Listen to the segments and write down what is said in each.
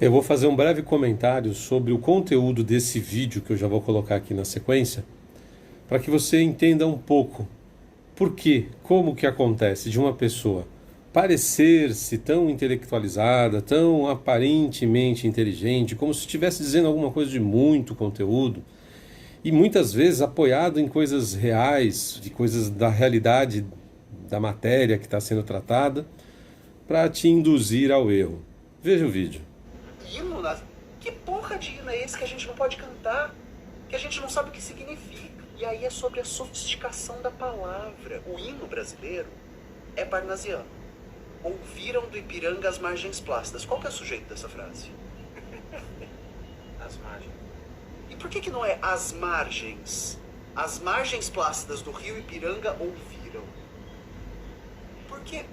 Eu vou fazer um breve comentário sobre o conteúdo desse vídeo que eu já vou colocar aqui na sequência, para que você entenda um pouco por que, como que acontece de uma pessoa parecer-se tão intelectualizada, tão aparentemente inteligente, como se estivesse dizendo alguma coisa de muito conteúdo, e muitas vezes apoiado em coisas reais, de coisas da realidade da matéria que está sendo tratada, para te induzir ao erro. Veja o vídeo. Hino? Que porra de hino é esse que a gente não pode cantar? Que a gente não sabe o que significa? E aí é sobre a sofisticação da palavra. O hino brasileiro é parnasiano. Ouviram do Ipiranga as margens plácidas. Qual que é o sujeito dessa frase? As margens. E por que não é as margens? As margens plácidas do rio Ipiranga ouviram. Porque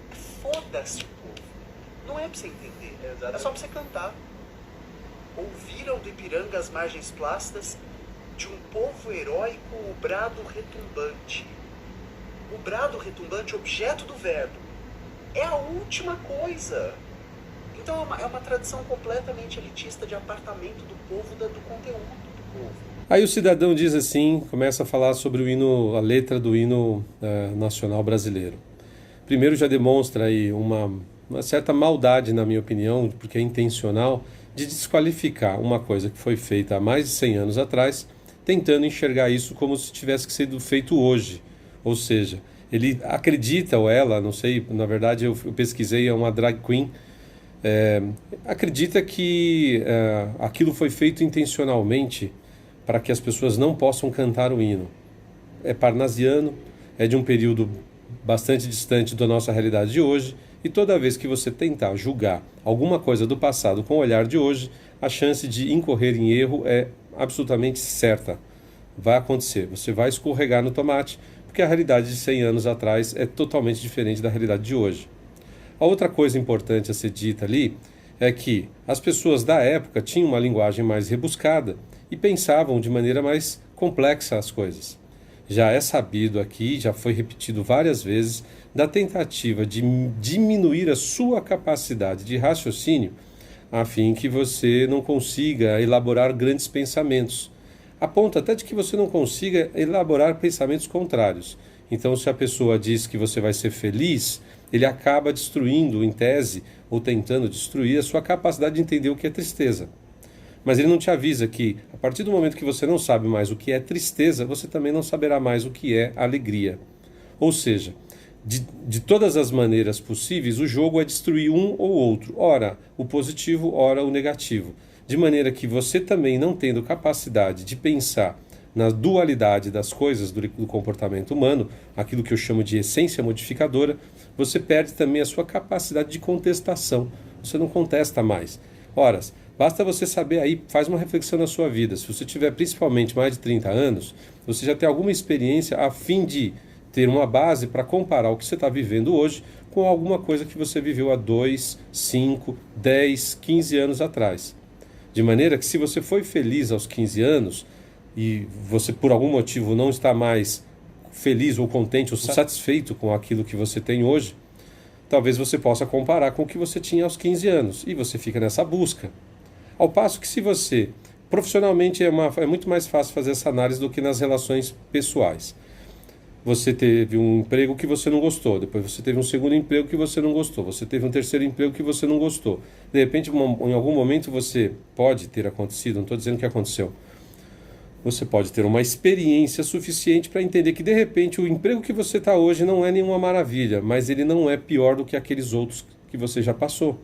foda-se o povo. Não é pra você entender. É só pra você cantar. Ouviram do Ipiranga as margens plácidas de um povo heróico o brado retumbante. O brado retumbante, objeto do verbo, é a última coisa. Então é uma tradição completamente elitista de apartamento do povo, do conteúdo do povo. Aí o cidadão diz assim, começa a falar sobre o hino, a letra do hino nacional brasileiro. Primeiro já demonstra aí uma certa maldade, na minha opinião, porque é intencional, de desqualificar uma coisa que foi feita há mais de 100 anos atrás, tentando enxergar isso como se tivesse que ser feito hoje. Ou seja, ele acredita, ou ela, não sei, na verdade eu pesquisei, é uma drag queen, acredita que aquilo foi feito intencionalmente para que as pessoas não possam cantar o hino. É parnasiano, é de um período bastante distante da nossa realidade de hoje, e toda vez que você tentar julgar alguma coisa do passado com o olhar de hoje, a chance de incorrer em erro é absolutamente certa. Vai acontecer, você vai escorregar no tomate, porque a realidade de 100 anos atrás é totalmente diferente da realidade de hoje. A outra coisa importante a ser dita ali é que as pessoas da época tinham uma linguagem mais rebuscada e pensavam de maneira mais complexa as coisas. Já é sabido aqui, já foi repetido várias vezes, da tentativa de diminuir a sua capacidade de raciocínio a fim que você não consiga elaborar grandes pensamentos, a ponto até de que você não consiga elaborar pensamentos contrários. Então, se a pessoa diz que você vai ser feliz, ele acaba destruindo, em tese, ou tentando destruir a sua capacidade de entender o que é tristeza. Mas ele não te avisa que, a partir do momento que você não sabe mais o que é tristeza, você também não saberá mais o que é alegria. Ou seja, de todas as maneiras possíveis, o jogo é destruir um ou outro, ora o positivo, ora o negativo. De maneira que você também, não tendo capacidade de pensar na dualidade das coisas do comportamento humano, aquilo que eu chamo de essência modificadora, você perde também a sua capacidade de contestação. Você não contesta mais. Ora, basta você saber aí, faz uma reflexão na sua vida. Se você tiver principalmente mais de 30 anos, você já tem alguma experiência a fim de ter uma base para comparar o que você está vivendo hoje com alguma coisa que você viveu há 2, 5, 10, 15 anos atrás. De maneira que se você foi feliz aos 15 anos e você por algum motivo não está mais feliz ou contente ou satisfeito com aquilo que você tem hoje, talvez você possa comparar com o que você tinha aos 15 anos e você fica nessa busca. Ao passo que se você, profissionalmente é muito mais fácil fazer essa análise do que nas relações pessoais. Você teve um emprego que você não gostou, depois você teve um segundo emprego que você não gostou, você teve um terceiro emprego que você não gostou. De repente, em algum momento você pode ter acontecido, não estou dizendo que aconteceu, você pode ter uma experiência suficiente para entender que de repente o emprego que você está hoje não é nenhuma maravilha, mas ele não é pior do que aqueles outros que você já passou.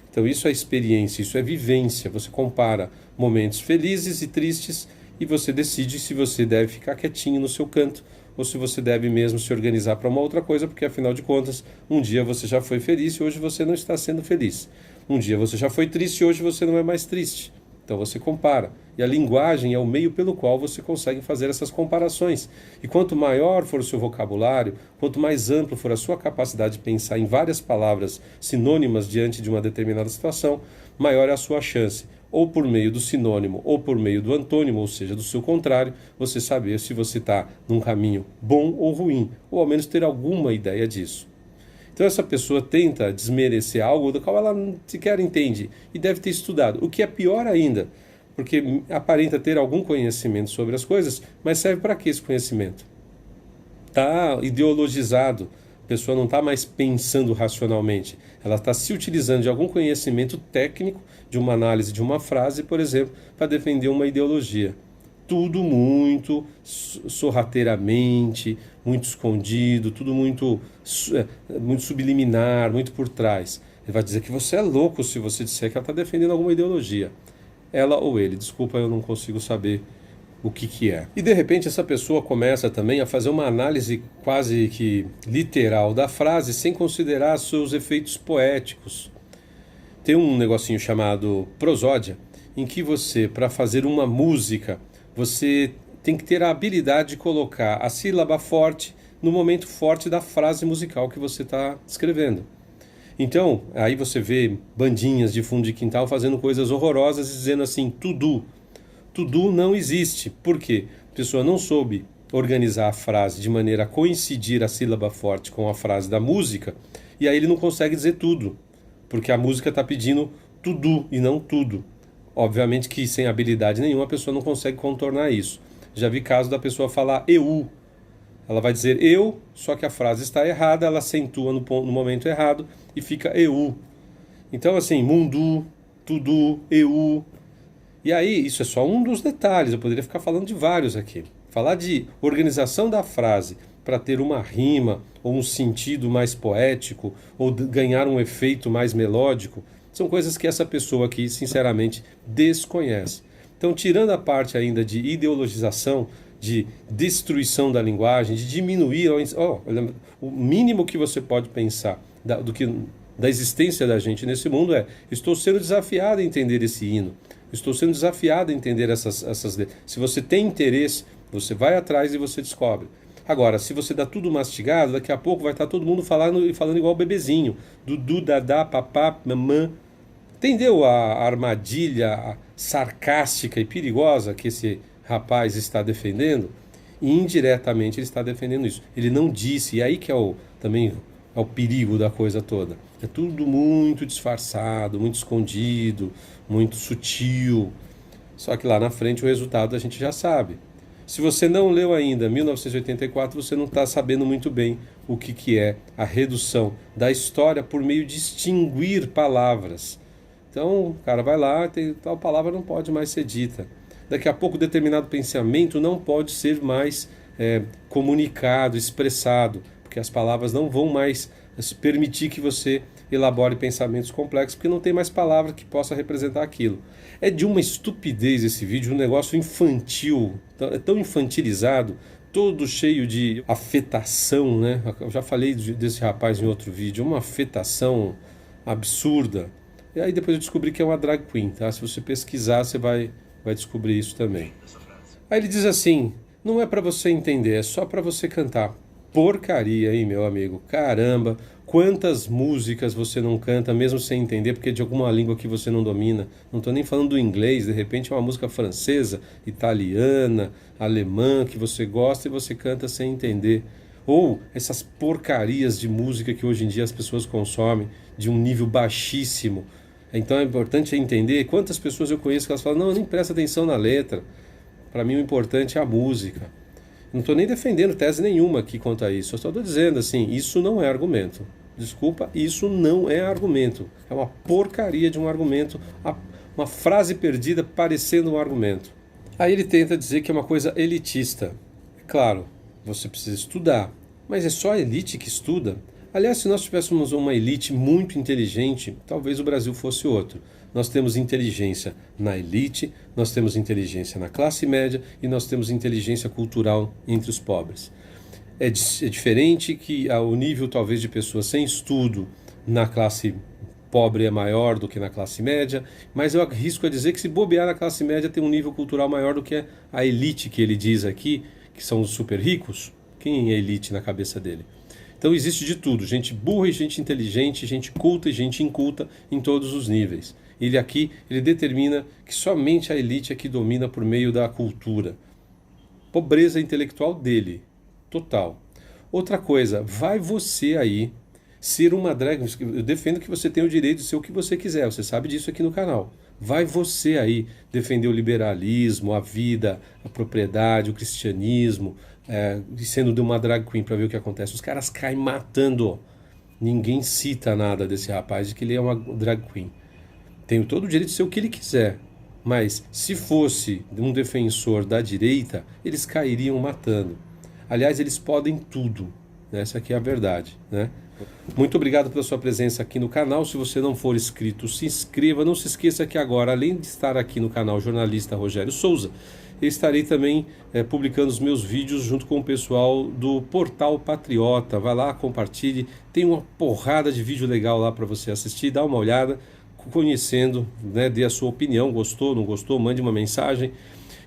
Então isso é experiência, isso é vivência, você compara momentos felizes e tristes e você decide se você deve ficar quietinho no seu canto ou se você deve mesmo se organizar para uma outra coisa, porque afinal de contas, um dia você já foi feliz e hoje você não está sendo feliz. Um dia você já foi triste e hoje você não é mais triste. Então você compara. E a linguagem é o meio pelo qual você consegue fazer essas comparações. E quanto maior for o seu vocabulário, quanto mais amplo for a sua capacidade de pensar em várias palavras sinônimas diante de uma determinada situação, maior é a sua chance, ou por meio do sinônimo, ou por meio do antônimo, ou seja, do seu contrário, você saber se você está num caminho bom ou ruim, ou ao menos ter alguma ideia disso. Então essa pessoa tenta desmerecer algo do qual ela sequer entende e deve ter estudado, o que é pior ainda, porque aparenta ter algum conhecimento sobre as coisas, mas serve para que esse conhecimento? Está ideologizado, a pessoa não está mais pensando racionalmente, ela está se utilizando de algum conhecimento técnico, de uma análise de uma frase, por exemplo, para defender uma ideologia. Tudo muito sorrateiramente, muito escondido, tudo muito subliminar, muito por trás. Ele vai dizer que você é louco se você disser que ela está defendendo alguma ideologia. Ela ou ele, desculpa, eu não consigo saber o que é. E de repente essa pessoa começa também a fazer uma análise quase que literal da frase sem considerar seus efeitos poéticos. Tem um negocinho chamado prosódia, em que você, para fazer uma música, você tem que ter a habilidade de colocar a sílaba forte no momento forte da frase musical que você está escrevendo. Então, aí você vê bandinhas de fundo de quintal fazendo coisas horrorosas e dizendo assim, tudo. Tudo não existe. Por quê? A pessoa não soube organizar a frase de maneira a coincidir a sílaba forte com a frase da música, e aí ele não consegue dizer tudo, porque a música está pedindo tudo e não tudo. Obviamente que sem habilidade nenhuma a pessoa não consegue contornar isso. Já vi caso da pessoa falar eu. Ela vai dizer eu, só que a frase está errada, ela acentua no momento errado e fica eu. Então assim, mundo, tudo, eu. E aí, isso é só um dos detalhes, eu poderia ficar falando de vários aqui. Falar de organização da frase para ter uma rima ou um sentido mais poético ou ganhar um efeito mais melódico, são coisas que essa pessoa aqui, sinceramente, desconhece. Então, tirando a parte ainda de ideologização, de destruição da linguagem, de diminuir, o mínimo que você pode pensar da existência da gente nesse mundo é: estou sendo desafiado a entender esse hino, estou sendo desafiado a entender essas. Se você tem interesse, você vai atrás e você descobre. Agora, se você dá tudo mastigado, daqui a pouco vai estar todo mundo falando igual bebezinho. Dudu, dadá, papá, mamã. Entendeu a armadilha sarcástica e perigosa que esse rapaz está defendendo? E indiretamente ele está defendendo isso. Ele não disse, e aí que também é o perigo da coisa toda. É tudo muito disfarçado, muito escondido, muito sutil. Só que lá na frente o resultado a gente já sabe. Se você não leu ainda 1984, você não está sabendo muito bem o que é a redução da história por meio de extinguir palavras. Então, o cara vai lá, tal palavra não pode mais ser dita. Daqui a pouco, determinado pensamento não pode ser mais comunicado, expressado, porque as palavras não vão mais permitir que você elabore pensamentos complexos, porque não tem mais palavra que possa representar aquilo. É de uma estupidez esse vídeo, um negócio infantil, é tão infantilizado, todo cheio de afetação, né? Eu já falei desse rapaz em outro vídeo, uma afetação absurda. E aí depois eu descobri que é uma drag queen, tá? Se você pesquisar, você vai descobrir isso também. Aí ele diz assim, não é para você entender, é só para você cantar. Porcaria, hein, meu amigo? Caramba, quantas músicas você não canta, mesmo sem entender, porque é de alguma língua que você não domina. Não estou nem falando do inglês, de repente é uma música francesa, italiana, alemã, que você gosta e você canta sem entender. Ou essas porcarias de música que hoje em dia as pessoas consomem, de um nível baixíssimo. Então é importante entender quantas pessoas eu conheço que elas falam, não, nem presta atenção na letra. Para mim o importante é a música. Não estou nem defendendo tese nenhuma aqui quanto a isso. Eu só estou dizendo assim, isso não é argumento. Desculpa, isso não é argumento. É uma porcaria de um argumento, uma frase perdida parecendo um argumento. Aí ele tenta dizer que é uma coisa elitista. É claro, você precisa estudar, mas é só a elite que estuda? Aliás, se nós tivéssemos uma elite muito inteligente, talvez o Brasil fosse outro. Nós temos inteligência na elite, nós temos inteligência na classe média e nós temos inteligência cultural entre os pobres. É diferente que o nível talvez de pessoas sem estudo na classe pobre é maior do que na classe média, mas eu arrisco a dizer que se bobear na classe média tem um nível cultural maior do que a elite que ele diz aqui, que são os super ricos. Quem é elite na cabeça dele? Então existe de tudo, gente burra e gente inteligente, gente culta e gente inculta em todos os níveis. Ele determina que somente a elite é que domina por meio da cultura. Pobreza intelectual dele, total. Outra coisa, vai você aí Ser uma drag, eu defendo que você tem o direito de ser o que você quiser, você sabe disso aqui no canal. Vai você aí defender o liberalismo, a vida, a propriedade, o cristianismo, sendo de uma drag queen para ver o que acontece. Os caras caem matando. Ninguém cita nada desse rapaz de que ele é uma drag queen. Tem todo o direito de ser o que ele quiser. Mas se fosse um defensor da direita, eles cairiam matando. Aliás, eles podem tudo. Essa aqui é a verdade, né? Muito obrigado pela sua presença aqui no canal. Se você não for inscrito, se inscreva. Não se esqueça que agora, além de estar aqui no canal Jornalista Rogério Souza, eu estarei também publicando os meus vídeos junto com o pessoal do Portal Patriota. Vai lá, compartilhe. Tem uma porrada de vídeo legal lá para você assistir. Dá uma olhada, conhecendo, né? Dê a sua opinião. Gostou, não gostou? Mande uma mensagem.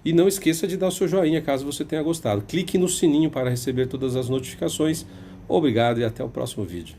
E não esqueça de dar o seu joinha caso você tenha gostado. Clique no sininho para receber todas as notificações. Obrigado e até o próximo vídeo.